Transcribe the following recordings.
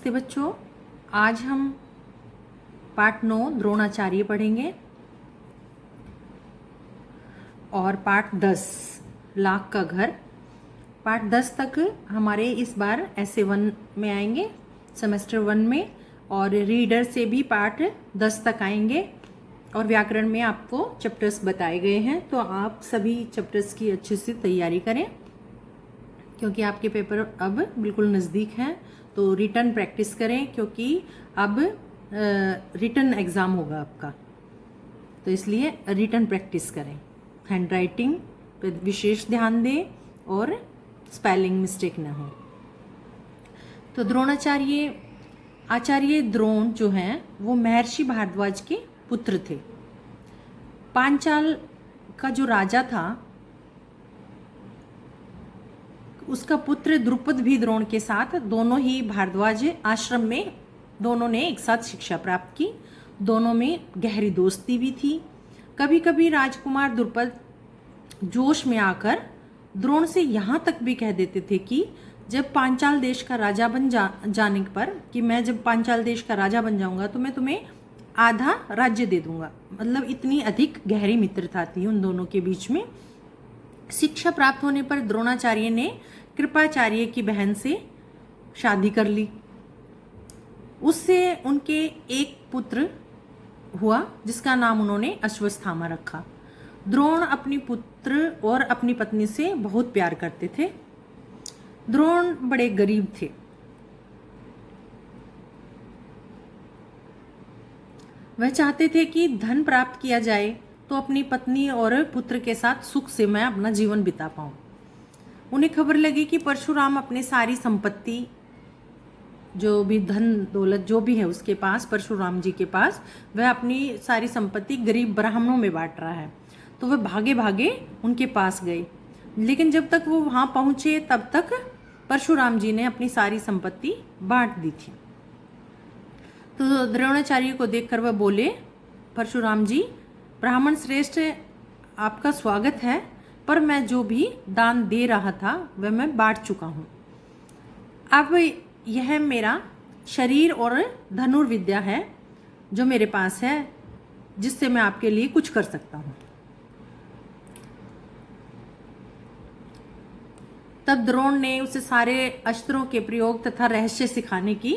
नमस्ते बच्चों, आज हम पाठ 9 द्रोणाचार्य पढ़ेंगे और पाठ 10 लाख का घर। पाठ 10 तक हमारे इस बार ऐसे 1 में आएंगे, सेमेस्टर 1 में, और रीडर से भी पाठ 10 तक आएंगे। और व्याकरण में आपको चैप्टर्स बताए गए हैं, तो आप सभी चैप्टर्स की अच्छे से तैयारी करें क्योंकि आपके पेपर अब बिल्कुल नज़दीक हैं। तो रिटन प्रैक्टिस करें क्योंकि अब रिटन एग्ज़ाम होगा आपका, तो इसलिए रिटन प्रैक्टिस करें। हैंड राइटिंग पे विशेष ध्यान दें और स्पेलिंग मिस्टेक ना हो। तो द्रोणाचार्य, आचार्य द्रोण जो हैं वो महर्षि भारद्वाज के पुत्र थे। पांचाल का जो राजा था उसका पुत्र द्रुपद भी द्रोण के साथ, दोनों ही भारद्वाज आश्रम में दोनों ने एक साथ शिक्षा प्राप्त की। दोनों में गहरी दोस्ती भी थी। कभी कभी राजकुमार द्रुपद जोश में आकर द्रोण से यहाँ तक भी कह देते थे कि जब पांचाल देश का राजा बन जाने पर कि मैं जब पांचाल देश का राजा बन जाऊंगा तो मैं तुम्हें आधा राज्य दे दूंगा। मतलब इतनी अधिक गहरी मित्रता थी उन दोनों के बीच में। शिक्षा प्राप्त होने पर द्रोणाचार्य ने कृपाचार्य की बहन से शादी कर ली। उससे उनके एक पुत्र हुआ जिसका नाम उन्होंने अश्वत्थामा रखा। द्रोण अपनी पुत्र और अपनी पत्नी से बहुत प्यार करते थे। द्रोण बड़े गरीब थे। वह चाहते थे कि धन प्राप्त किया जाए तो अपनी पत्नी और पुत्र के साथ सुख से मैं अपना जीवन बिता पाऊं। उन्हें खबर लगी कि परशुराम अपने सारी संपत्ति, जो भी धन दौलत जो भी है उसके पास, परशुराम जी के पास, वह अपनी सारी संपत्ति गरीब ब्राह्मणों में बांट रहा है। तो वह भागे भागे उनके पास गए, लेकिन जब तक वो वहां पहुंचे तब तक परशुराम जी ने अपनी सारी संपत्ति बांट दी थी। तो द्रोणाचार्य को देखकर वह बोले, परशुराम जी, ब्राह्मण श्रेष्ठ, आपका स्वागत है, पर मैं जो भी दान दे रहा था वह मैं बांट चुका हूँ। अब यह मेरा शरीर और धनुर्विद्या है जो मेरे पास है, जिससे मैं आपके लिए कुछ कर सकता हूँ। तब द्रोण ने उसे सारे अस्त्रों के प्रयोग तथा रहस्य सिखाने की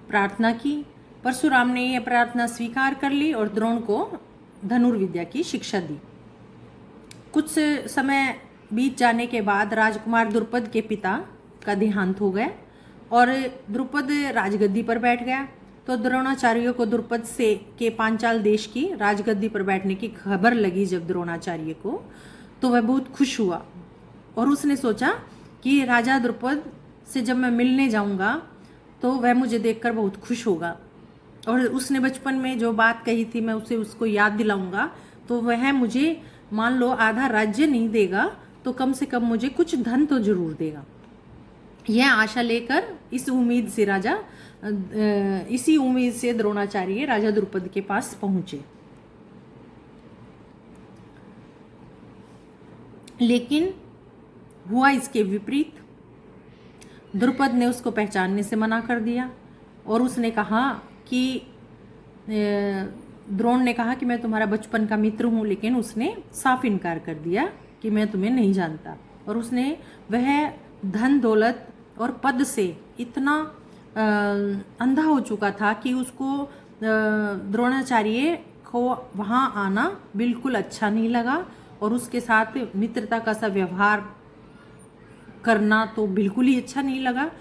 प्रार्थना की। परशुराम ने यह प्रार्थना स्वीकार कर ली और द्रोण को धनुर्विद्या की शिक्षा दी। कुछ समय बीत जाने के बाद राजकुमार द्रुपद के पिता का देहांत हो गया और द्रुपद राजगद्दी पर बैठ गया। तो द्रोणाचार्य को द्रुपद से के पांचाल देश की राजगद्दी पर बैठने की खबर लगी जब द्रोणाचार्य को, तो वह बहुत खुश हुआ और उसने सोचा कि राजा द्रुपद से जब मैं मिलने जाऊंगा तो वह मुझे देखकर बहुत खुश होगा और उसने बचपन में जो बात कही थी मैं उसे उसको याद दिलाऊंगा, तो वह मुझे मान लो आधा राज्य नहीं देगा तो कम से कम मुझे कुछ धन तो जरूर देगा। यह आशा लेकर इसी उम्मीद से द्रोणाचार्य राजा द्रुपद के पास पहुंचे। लेकिन हुआ इसके विपरीत। द्रुपद ने उसको पहचानने से मना कर दिया और उसने कहा कि द्रोण ने कहा कि मैं तुम्हारा बचपन का मित्र हूँ, लेकिन उसने साफ इनकार कर दिया कि मैं तुम्हें नहीं जानता। और उसने वह धन दौलत और पद से इतना अंधा हो चुका था कि उसको द्रोणाचार्य को वहाँ आना बिल्कुल अच्छा नहीं लगा और उसके साथ मित्रता का सा व्यवहार करना तो बिल्कुल ही अच्छा नहीं लगा।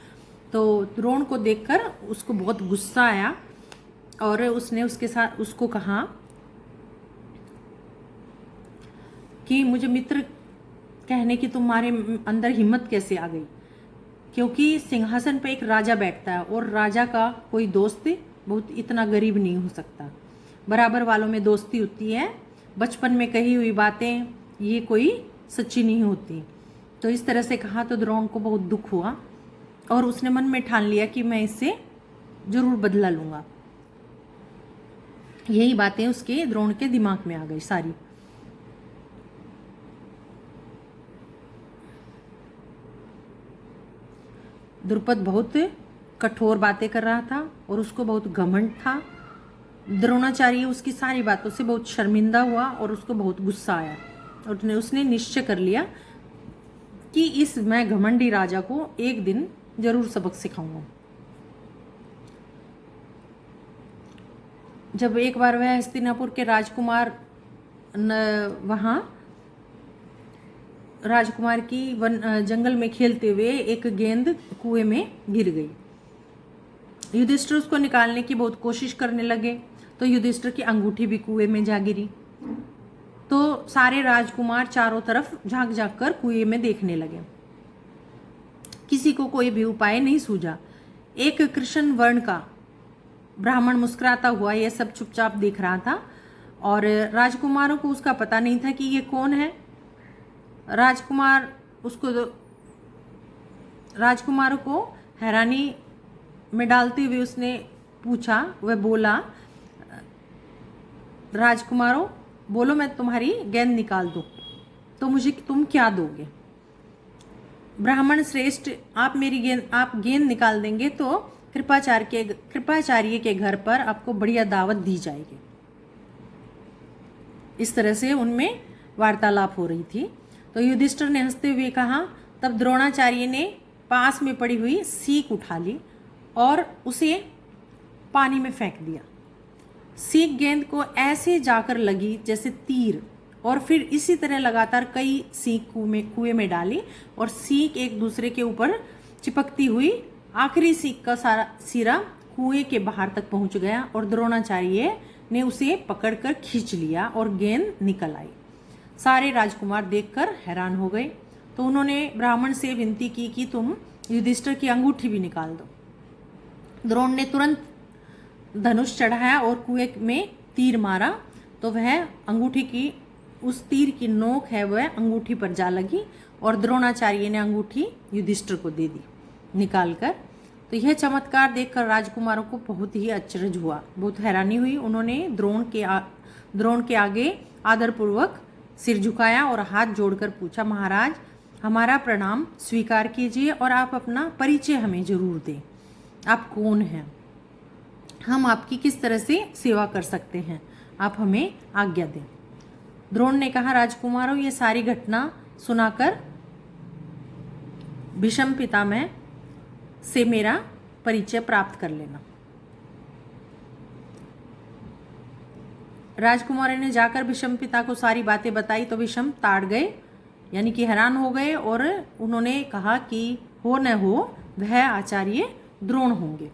तो द्रोण को देखकर उसको बहुत गुस्सा आया और उसने उसको कहा कि मुझे मित्र कहने की तुम्हारे अंदर हिम्मत कैसे आ गई, क्योंकि सिंहासन पे एक राजा बैठता है और राजा का कोई दोस्त बहुत इतना गरीब नहीं हो सकता। बराबर वालों में दोस्ती होती है, बचपन में कही हुई बातें ये कोई सच्ची नहीं होती। तो इस तरह से कहा तो द्रोण को बहुत दुख हुआ और उसने मन में ठान लिया कि मैं इससे जरूर बदला लूंगा। यही बातें उसके द्रोण के दिमाग में आ गई सारी। द्रुपद बहुत कठोर बातें कर रहा था और उसको बहुत घमंड था। द्रोणाचार्य उसकी सारी बातों से बहुत शर्मिंदा हुआ और उसको बहुत गुस्सा आया और उसने निश्चय कर लिया कि इस मैं घमंडी राजा को एक दिन जरूर सबक सिखाऊंगा। जब एक बार वह हस्तिनापुर के राजकुमार वहाँ राजकुमार की जंगल में खेलते हुए एक गेंद कुएं में गिर गई। युधिष्ठिर उसको निकालने की बहुत कोशिश करने लगे तो युधिष्ठिर की अंगूठी भी कुएं में जा गिरी। तो सारे राजकुमार चारों तरफ झांक झांक कर कुएं में देखने लगे। किसी को कोई भी उपाय नहीं सूझा। एक कृष्ण वर्ण का ब्राह्मण मुस्कुराता हुआ यह सब चुपचाप देख रहा था और राजकुमारों को उसका पता नहीं था कि ये कौन है। राजकुमारों को हैरानी में डालते हुए उसने पूछा, वह बोला, राजकुमारों बोलो मैं तुम्हारी गेंद निकाल दूं तो मुझे तुम क्या दोगे? ब्राह्मण श्रेष्ठ आप गेंद निकाल देंगे तो कृपाचार्य के घर पर आपको बढ़िया दावत दी जाएगी। इस तरह से उनमें वार्तालाप हो रही थी। तो युधिष्ठिर ने हंसते हुए कहा। तब द्रोणाचार्य ने पास में पड़ी हुई सीख उठा ली और उसे पानी में फेंक दिया। सीख गेंद को ऐसे जाकर लगी जैसे तीर और फिर इसी तरह लगातार कई सीख कुएं में डाली और सीख एक दूसरे के ऊपर चिपकती हुई आखिरी सीख का सारा सिरा कुएं के बाहर तक पहुंच गया और द्रोणाचार्य ने उसे पकड़कर खींच लिया और गेंद निकल आई। सारे राजकुमार देखकर हैरान हो गए तो उन्होंने ब्राह्मण से विनती की कि तुम युधिष्ठिर की अंगूठी भी निकाल दो। द्रोण ने तुरंत धनुष चढ़ाया और कुएं में तीर मारा तो वह अंगूठी की उस तीर की नोक है वह अंगूठी पर जा लगी और द्रोणाचार्य ने अंगूठी युधिष्ठिर को दे दी निकालकर। तो यह चमत्कार देखकर राजकुमारों को बहुत ही अचरज हुआ, बहुत हैरानी हुई। उन्होंने द्रोण के आगे आदरपूर्वक सिर झुकाया और हाथ जोड़कर पूछा, महाराज हमारा प्रणाम स्वीकार कीजिए और आप अपना परिचय हमें जरूर दें। आप कौन हैं? हम आपकी किस तरह से सेवा कर सकते हैं? आप हमें आज्ञा दें। द्रोण ने कहा, राजकुमारों ये सारी घटना सुनाकर भीष्म पितामह से मेरा परिचय प्राप्त कर लेना। राजकुमारों ने जाकर भीष्म पिता को सारी बातें बताई तो भीष्म ताड़ गए, यानी कि हैरान हो गए और उन्होंने कहा कि हो न हो वह आचार्य द्रोण होंगे।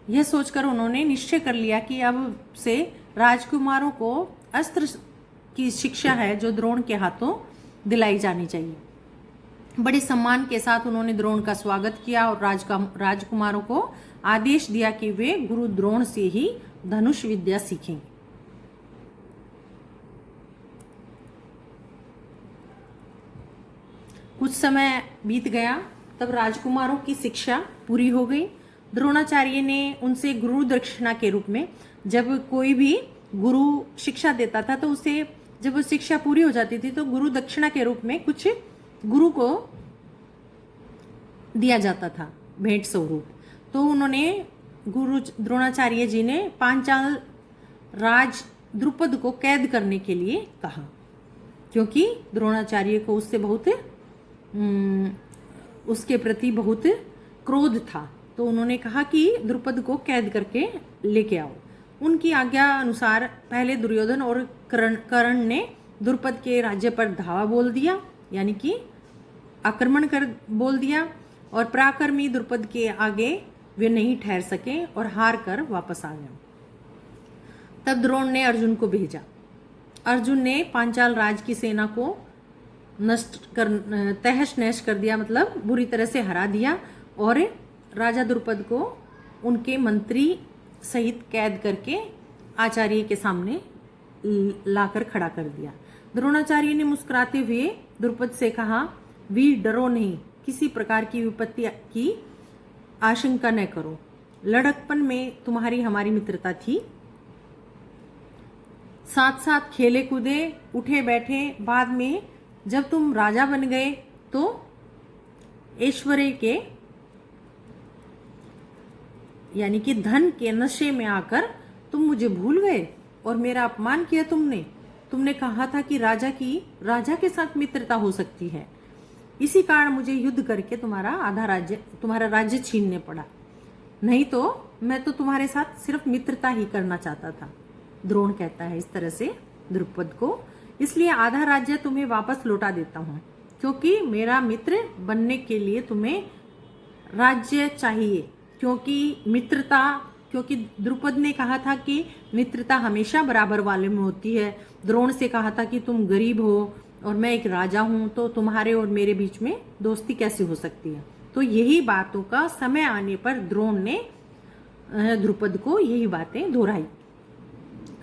यह सोचकर उन्होंने निश्चय कर लिया कि अब से राजकुमारों को अस्त्र की शिक्षा है जो द्रोण के हाथों दिलाई जानी चाहिए। बड़े सम्मान के साथ उन्होंने द्रोण का स्वागत किया और राजकुमारों को आदेश दिया कि वे गुरु द्रोण से ही धनुष विद्या सीखेंगे। कुछ समय बीत गया, तब राजकुमारों की शिक्षा पूरी हो गई। द्रोणाचार्य ने उनसे गुरु दक्षिणा के रूप में, जब कोई भी गुरु शिक्षा देता था तो उसे जब वो शिक्षा पूरी हो जाती थी तो गुरु दक्षिणा के रूप में कुछ गुरु को दिया जाता था भेंट स्वरूप। तो उन्होंने गुरु द्रोणाचार्य जी ने पांचाल राज द्रुपद को कैद करने के लिए कहा, क्योंकि द्रोणाचार्य को उससे बहुत उसके प्रति बहुत क्रोध था। तो उन्होंने कहा कि द्रुपद को कैद करके लेके आओ। उनकी आज्ञा अनुसार पहले दुर्योधन और कर्ण ने द्रुपद के राज्य पर धावा बोल दिया, यानी कि आक्रमण कर बोल दिया और पराक्रमी द्रुपद के आगे वे नहीं ठहर सके और हार कर वापस आ गए। तब द्रोण ने अर्जुन को भेजा। अर्जुन ने पांचाल राज की सेना को तहस नहस कर दिया, मतलब बुरी तरह से हरा दिया और राजा द्रुपद को उनके मंत्री सहित कैद करके आचार्य के सामने लाकर खड़ा कर दिया। द्रोणाचार्य ने मुस्कुराते हुए द्रुपद से कहा, वीर डरो नहीं, किसी प्रकार की विपत्ति की आशंका न करो। लड़कपन में तुम्हारी हमारी मित्रता थी, साथ साथ खेले कूदे उठे बैठे। बाद में जब तुम राजा बन गए तो ऐश्वर्य के यानी कि धन के नशे में आकर तुम मुझे भूल गए और मेरा अपमान किया तुमने। तुमने कहा था कि राजा के साथ मित्रता हो सकती है। इसी कारण मुझे युद्ध करके तुम्हारा राज्य छीनने पड़ा। नहीं तो मैं तो तुम्हारे साथ सिर्फ मित्रता ही करना चाहता था। द्रोण कहता है इस तरह से द्रुपद को, इसलिए आधा राज्य तुम्हें वापस लौटा देता हूँ, क्योंकि मेरा मित्र बनने के लिए तुम्हें राज्य चाहिए। क्योंकि द्रुपद ने कहा था कि मित्रता हमेशा बराबर वाले में होती है। द्रोण से कहा था कि तुम गरीब हो और मैं एक राजा हूं, तो तुम्हारे और मेरे बीच में दोस्ती कैसे हो सकती है। तो यही बातों का समय आने पर द्रोण ने द्रुपद को यही बातें दोहराई।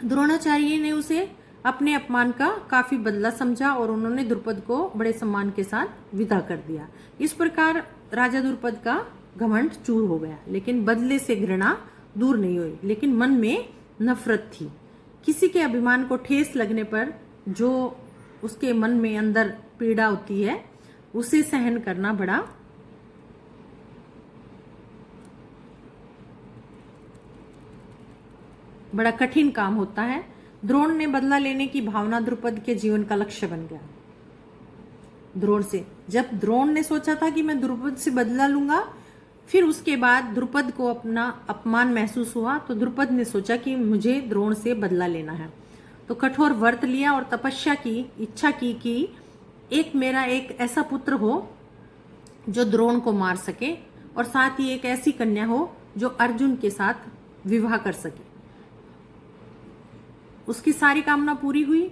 द्रोणाचार्य ने उसे अपने अपमान का काफी बदला समझा और उन्होंने द्रुपद को बड़े सम्मान के साथ विदा कर दिया। इस प्रकार राजा द्रुपद का घमंड चूर हो गया, लेकिन बदले से घृणा दूर नहीं हुई, लेकिन मन में नफरत थी। किसी के अभिमान को ठेस लगने पर जो उसके मन में अंदर पीड़ा होती है, उसे सहन करना बड़ा कठिन काम होता है। द्रोण ने बदला लेने की भावना द्रुपद के जीवन का लक्ष्य बन गया। जब द्रोण ने सोचा था कि मैं द्रुपद से बदला लूंगा, फिर उसके बाद द्रुपद को अपना अपमान महसूस हुआ, तो द्रुपद ने सोचा कि मुझे द्रोण से बदला लेना है। तो कठोर व्रत लिया और तपस्या की इच्छा की कि मेरा एक ऐसा पुत्र हो जो द्रोण को मार सके और साथ ही एक ऐसी कन्या हो जो अर्जुन के साथ विवाह कर सके। उसकी सारी कामना पूरी हुई।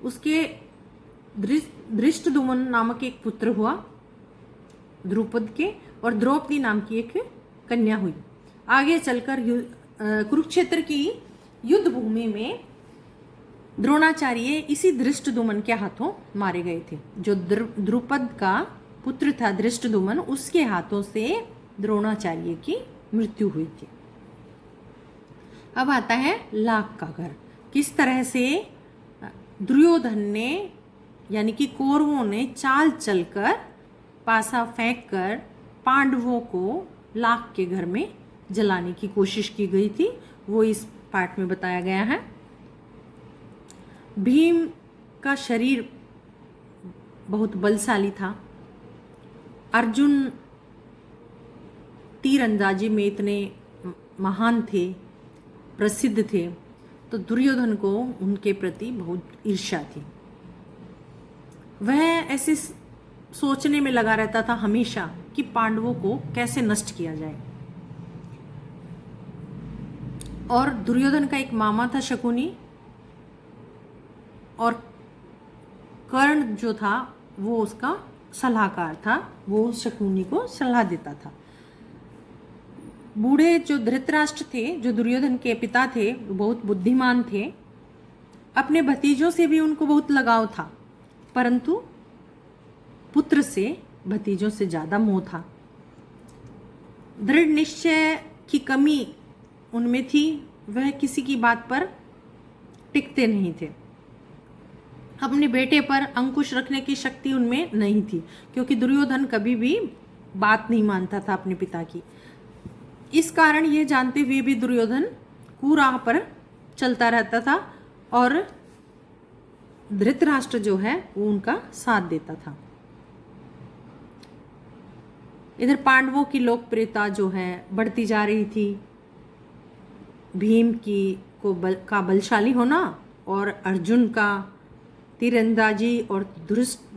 उसके धृष्टद्युम्न नामक एक पुत्र हुआ द्रुपद के, और द्रौपदी नाम की एक कन्या हुई। आगे चलकर कुरुक्षेत्र की युद्ध भूमि में द्रोणाचार्य इसी धृष्टद्युम्न के हाथों मारे गए थे। जो द्रुपद का पुत्र था धृष्टद्युम्न, उसके हाथों से द्रोणाचार्य की मृत्यु हुई थी। अब आता है लाख का घर। किस तरह से दुर्योधन ने यानी कि कौरवों ने चाल चलकर पासा फेंक कर पांडवों को लाख के घर में जलाने की कोशिश की गई थी, वो इस पाठ में बताया गया है। भीम का शरीर बहुत बलशाली था। अर्जुन तीरंदाजी में इतने महान थे, प्रसिद्ध थे, तो दुर्योधन को उनके प्रति बहुत ईर्ष्या थी। वह ऐसे सोचने में लगा रहता था हमेशा कि पांडवों को कैसे नष्ट किया जाए। और दुर्योधन का एक मामा था शकुनी, और कर्ण जो था वो उसका सलाहकार था, वो शकुनी को सलाह देता था। बूढ़े जो धृतराष्ट्र थे, जो दुर्योधन के पिता थे, वो बहुत बुद्धिमान थे। अपने भतीजों से भी उनको बहुत लगाव था, परंतु पुत्र से भतीजों से ज्यादा मोह था। दृढ़ निश्चय की कमी उनमें थी। वह किसी की बात पर टिकते नहीं थे। अपने बेटे पर अंकुश रखने की शक्ति उनमें नहीं थी, क्योंकि दुर्योधन कभी भी बात नहीं मानता था अपने पिता की। इस कारण यह जानते हुए भी दुर्योधन कुराह पर चलता रहता था और धृतराष्ट्र जो है वो उनका साथ देता था। इधर पांडवों की लोकप्रियता जो है बढ़ती जा रही थी। भीम का बलशाली होना और अर्जुन का तीरंदाजी, और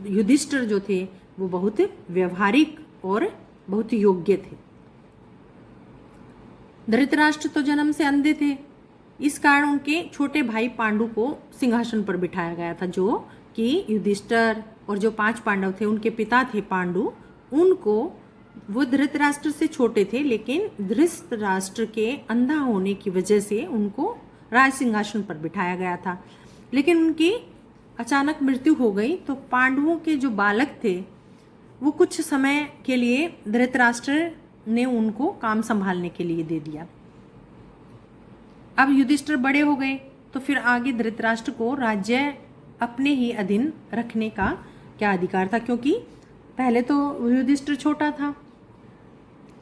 युधिष्ठिर जो थे वो बहुत व्यवहारिक और बहुत योग्य थे। धृतराष्ट्र तो जन्म से अंधे थे, इस कारण उनके छोटे भाई पांडु को सिंहासन पर बिठाया गया था, जो कि युधिष्ठिर और जो 5 पांडव थे उनके पिता थे पांडु, उनको वो धृतराष्ट्र से छोटे थे, लेकिन धृतराष्ट्र के अंधा होने की वजह से उनको राज सिंहासन पर बिठाया गया था। लेकिन उनकी अचानक मृत्यु हो गई, तो पांडवों के जो बालक थे वो कुछ समय के लिए धृतराष्ट्र ने उनको काम संभालने के लिए दे दिया। अब युधिष्ठिर बड़े हो गए, तो फिर आगे धृतराष्ट्र को राज्य अपने ही अधीन रखने का क्या अधिकार था, क्योंकि पहले तो युधिष्ठिर छोटा था।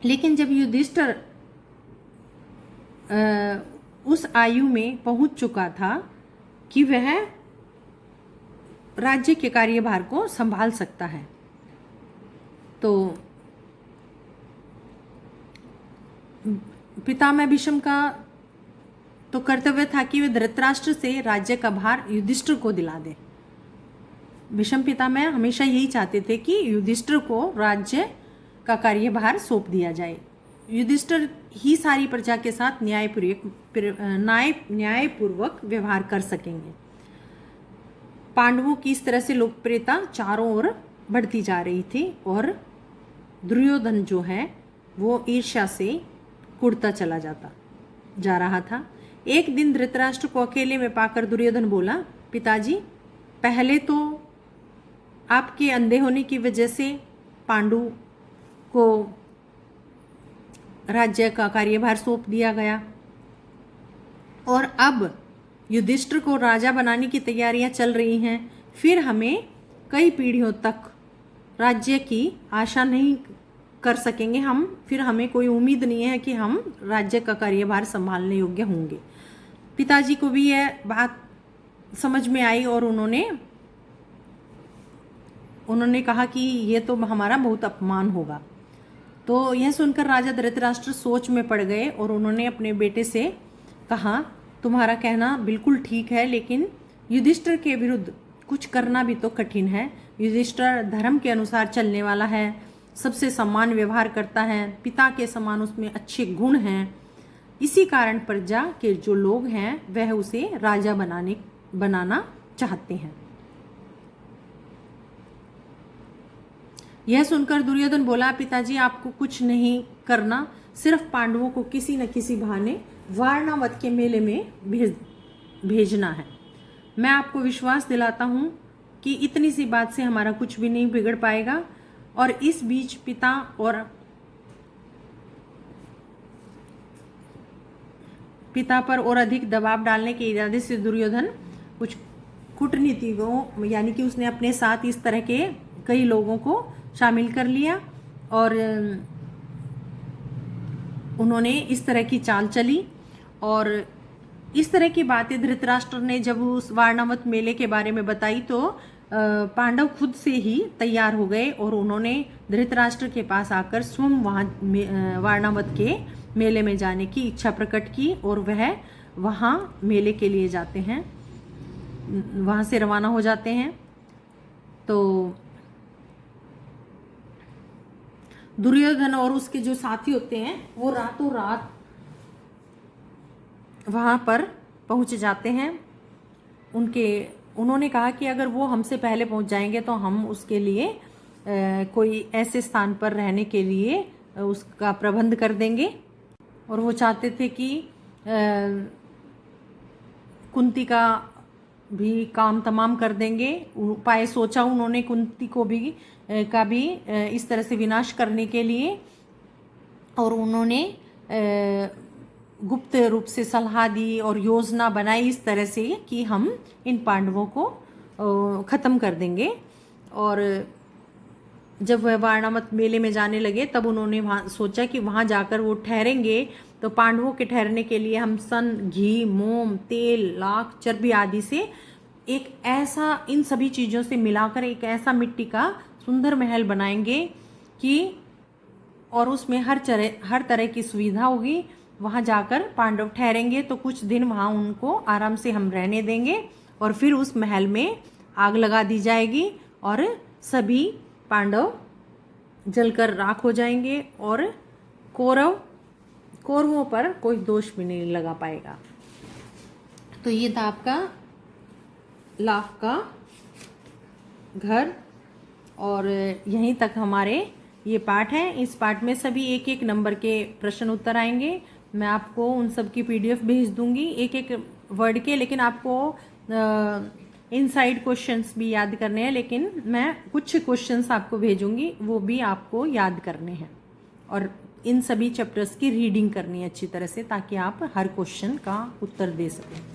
लेकिन जब युधिष्ठिर उस आयु में पहुंच चुका था कि वह राज्य के कार्यभार को संभाल सकता है। तो पितामह भीष्म का तो कर्तव्य था कि वे धृतराष्ट्र से राज्य का भार युधिष्ठिर को दिला दे। भीष्म पितामह हमेशा यही चाहते थे कि युधिष्ठिर को राज्य का कार्यभार सौंप दिया जाए। युधिष्ठिर ही सारी प्रजा के साथ न्यायपूर्वक व्यवहार कर सकेंगे। पांडवों की इस तरह से लोकप्रियता चारों ओर बढ़ती जा रही थी और दुर्योधन जो है वो ईर्ष्या से कुढ़ता चला जा रहा था। एक दिन धृतराष्ट्र को अकेले में पाकर दुर्योधन बोला, पिताजी, पहले तो आपके अंधे होने की वजह से पांडु को राज्य का कार्यभार सौंप दिया गया और अब युधिष्ठिर को राजा बनाने की तैयारियां चल रही हैं। फिर हमें कई पीढ़ियों तक राज्य की आशा नहीं कर सकेंगे हम, फिर हमें कोई उम्मीद नहीं है कि हम राज्य का कार्यभार संभालने योग्य होंगे। पिताजी को भी यह बात समझ में आई और उन्होंने कहा कि ये तो हमारा बहुत अपमान होगा। तो यह सुनकर राजा धृतराष्ट्र सोच में पड़ गए और उन्होंने अपने बेटे से कहा, तुम्हारा कहना बिल्कुल ठीक है, लेकिन युधिष्ठिर के विरुद्ध कुछ करना भी तो कठिन है। युधिष्ठिर धर्म के अनुसार चलने वाला है, सबसे समान व्यवहार करता है, पिता के समान उसमें अच्छे गुण हैं। इसी कारण प्रजा के जो लोग हैं वह उसे राजा बनाना चाहते हैं। यह सुनकर दुर्योधन बोला, पिताजी, आपको कुछ नहीं करना, सिर्फ पांडवों को किसी न किसी बहाने वारणावत के मेले में भेजना है। मैं आपको विश्वास दिलाता हूँ कि इतनी सी बात से हमारा कुछ भी नहीं बिगड़ पाएगा। और इस बीच पिता पर और अधिक दबाव डालने के इरादे से दुर्योधन कुछ कूटनीतिकों, यानी कि उसने अपने साथ इस तरह के कई लोगों को शामिल कर लिया और उन्होंने इस तरह की चाल चली। और इस तरह की बातें धृतराष्ट्र ने जब उस वारणावत मेले के बारे में बताई तो पांडव खुद से ही तैयार हो गए और उन्होंने धृतराष्ट्र के पास आकर स्वयं वहाँ वारणावत के मेले में जाने की इच्छा प्रकट की और वह वहाँ मेले के लिए जाते हैं, वहाँ से रवाना हो जाते हैं। तो दुर्योधन और उसके जो साथी होते हैं वो रातों रात वहाँ पर पहुँच जाते हैं। उन्होंने कहा कि अगर वो हमसे पहले पहुँच जाएंगे तो हम उसके लिए कोई ऐसे स्थान पर रहने के लिए उसका प्रबंध कर देंगे। और वो चाहते थे कि कुंती का भी काम तमाम कर देंगे। उपाय सोचा उन्होंने कुंती को भी इस तरह से विनाश करने के लिए, और उन्होंने गुप्त रूप से सलाह दी और योजना बनाई इस तरह से कि हम इन पांडवों को ख़त्म कर देंगे। और जब वह वारणावत मेले में जाने लगे तब उन्होंने वहाँ सोचा कि वहाँ जाकर वो ठहरेंगे तो पांडवों के ठहरने के लिए हम सन, घी, मोम, तेल, लाख, चर्बी आदि से एक ऐसा, इन सभी चीज़ों से मिलाकर एक ऐसा मिट्टी का सुंदर महल बनाएंगे कि और उसमें हर तरह की सुविधा होगी। वहाँ जाकर पांडव ठहरेंगे तो कुछ दिन वहाँ उनको आराम से हम रहने देंगे और फिर उस महल में आग लगा दी जाएगी और सभी पांडव जलकर राख हो जाएंगे और कौरवों पर कोई दोष भी नहीं लगा पाएगा। तो ये था आपका लाख का घर और यहीं तक हमारे ये पाठ है। इस पाठ में सभी एक एक नंबर के प्रश्न उत्तर आएंगे। मैं आपको उन सब की PDF भेज दूंगी एक एक वर्ड के, लेकिन आपको इनसाइड क्वेश्चंस भी याद करने हैं, लेकिन मैं कुछ क्वेश्चंस आपको भेजूंगी वो भी आपको याद करने हैं। और इन सभी चैप्टर्स की रीडिंग करनी है अच्छी तरह से ताकि आप हर क्वेश्चन का उत्तर दे सकें।